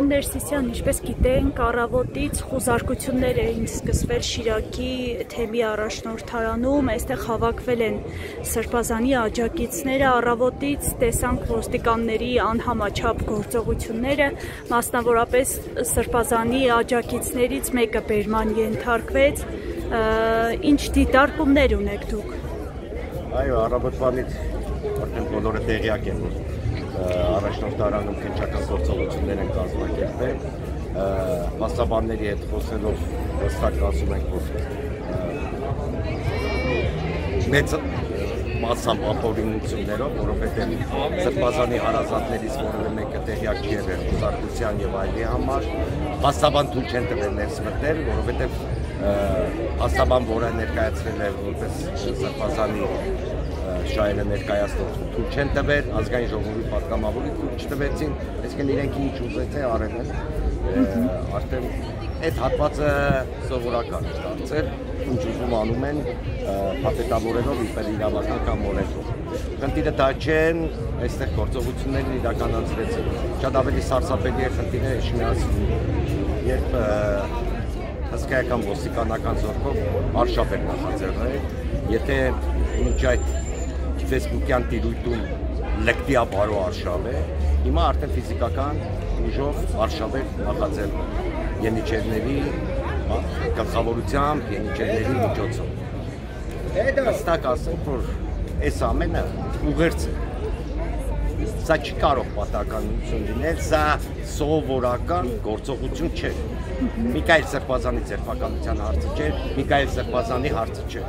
Պարոն Ներսիսյան, ինչպես գիտենք, առավոտից խուզարկություններ էին սկսվել Շիրակի թեմի առաջնորդարանում, այստեղ հավաքվել են սրբազանի աջակիցները, առավոտից տեսանք ոստիկանների անհամաչափ գործողությունները, մասնավորապես սրբազանի աջակիցներից մեկը բերման ենթարկվեց, ինչ դիտարկումներ ունեք դուք։ Այո, առավոտվանից արդեն բոլորը տեղյակ են, որ առաջնորդարանում քննչական գործողություններ են կազմակերպվել, մասնաբանների հետ խոսելով հստակ ասում ենք, որ մեծ մասամբ ապօրինություններով, որովհետև սրբազանի հարազատներից որևէ մեկը տեղյակ չի եղել խուզարկության եւ այլի համար, մասնաբան թույլ չեն տվել ներս մտնել, որովհետև մասնաբան, որը ներկայացրել է որպես սրբազանի շահերը ներկայացնող թույլ չեն տվել, ազգային ժողովի պատգամավորի թույլ չտվեցին, այսինքն իրենք ինչ ուզեց է արել են, արդեն այդ հատվածը սովորական է դարձել, ինչ ուզում անում են փաթեթավորելով իբր իրավական կամ մոլեգով։ Խնդիրը դա չեն, այստեղ գործողություններն իրականացրեցին։ Շատ ավելի սարսափելի է խնդիրը Էջմիածին, երբ հսկայական ոստիկանական զորքով արշավ էր նախաձեռնել, եթե մինչ այդ ֆեյսբուքյան տիրույթում լեկտիաբարո արշավ է, հիմա արդեն ֆիզիկական ուժով արշավ է նախաձեռնել յենիչերների գլխավորությամբ, յենիչերների միջոցով։ Հստակ ասենք, որ այս ամենը ուղերձ է։ Սա չի կարող պատահականություն լինել, սա սովորական գործողություն չէ։ Միքայել Սրբազանի ձերբակալության հարցը չէ, Միքայել Սրբազանի հարցը չէ։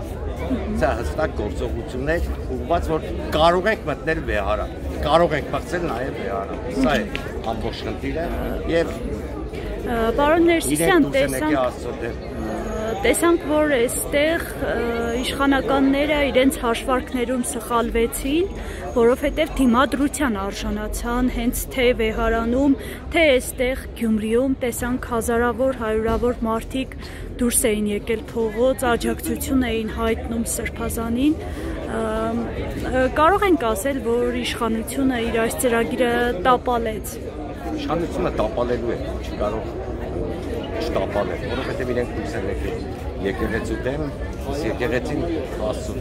Սա հստակ գործողություն է, ուղղված, որ կարող ենք մտնել վեհարան, կարող ենք մտցել նաև վեհարան։ Սա է ամբողջ խնդիրը եւ Պարոն Ներսիսյան, տեսանք, որ այստեղ իշխանականները իրենց հաշվարկներում սխալվեցին, որովհետև դիմադրության արժանացան հենց թե վեհարանում, թե այստեղ Գյումրիում տեսանք հազարավոր, հարյուրավոր մարդիկ դուրս էին եկել փողոց, աջակցություն էին հայտնում սրբազանին, կարող ենք ասել, որ իշխանությունը իր այս ծրագիրը տապալեց։ Իշխանությունը տապալելու է, չի կարող չտապալել, որովհետև իրենք դուրս են եկել եկեղեցու դեմ, եկեղեցին Աստծո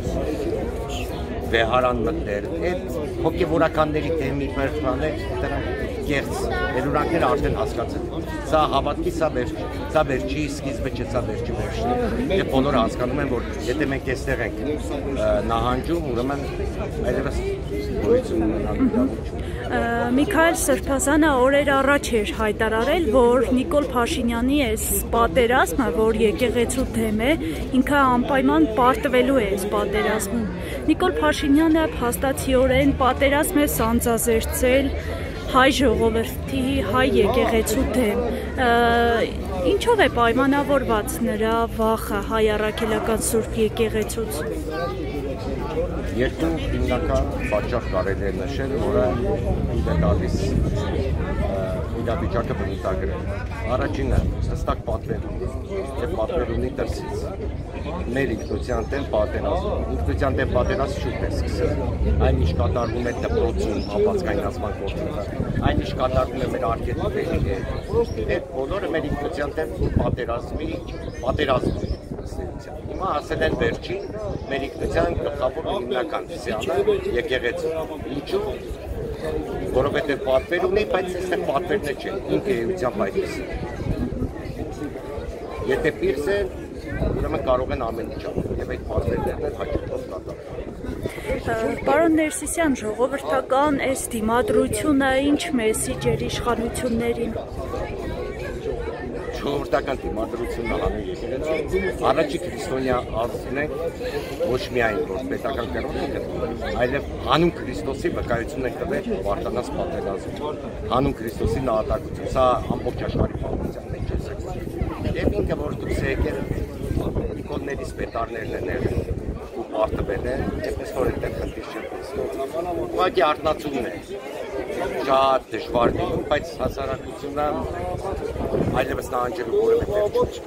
վեհարան մտնել, այդ հոգևորականների դեմի բերքաներ, դրանք կեղծ ներուրանքները արդեն հասկացել։ Սա հավատքի, սա վերջի սկիզբը չէ, սա վերջի վերջն է։ Եվ բոլորը հասկանում են, որ եթե մենք այստեղ ենք նահանջում, ուրեմն այլևս գոյություն ունենալու իրավունք չունի։ Միքայել Սրբազանը օրեր առաջ էր հայտարարել, որ Նիկոլ Փաշինյանի այս պատերազմը, որ եկեղեցու դեմ է, ինքը անպայման պարտվելու է այս պատերազմում։ Նիկոլ Փաշինյանը փաստացիորեն պատերազմ է սանձազերծել հայ ժողովրդի, հայ եկեղեցու դեմ։ Ինչով է պայմանավորված նրա վախը հայ առաքելական Սուրբ եկեղեցուց։ Երկու հիմնական պատճառ կարելի է նշել, որը ինձ է տալիս իրավիճակը բնութագրել։ Առաջինը հստակ պատվեր ունի, եւ պատվեր ունի դրսից։ Մեր ինքնության դեմ պատերազմ, ինքնության դեմ պատերազմ շուտ է սկսել։ Այն ինչ կատարվում է դպրոցում, ապացկայնացման գործում, այն ինչ կատարվում է մեր արգելքների հետ, այդ բոլորը մեր ինքնության դեմ պատերազմ է։ Հիմա ասել են վերջին, մեր ինքնության գլխավոր հիմնական սյանը եկեղեցու։ Ինչու՞, որովհետև պատվեր ունի, բայց այստեղ պատվերն չէ, ինքը էությամբ այդպես է։ Եթե պիղծ է, ուրեմն կարող են ամեն ինչ անել, եւ այդ պատվերներն էլ հաջողված կատարվեն։ Պարոն Ներսիսյան, ժողովրդական այս դիմադրությունը ինչ մեսիջ էր իշխանություններին։ Ժողովրդական դիմադրությունը հանել եկեղեցու, առաջի քրիստոնյա ազգն ենք, ոչ միայն որ պետական կերպով գտնվում, այլև հանուն Քրիստոսի վկայություն ենք տվել Վարդանանց պատերազմում, հանուն Քրիստոսի նահատակություն, սա ամբողջ աշխարհի պատմության մեջ է սեքսի։ Եվ ինքը որ դուք եկել իկոններից պետարներն են եղել ու պարտվել են, այդպես որ այդտեղ խնդիր չեն տեսնում։ Ուղղակի արտնացումն է։ Շատ դժվար լինում, բայց հասարակությունը այլևս նահանջելու որևէ տեղ չի։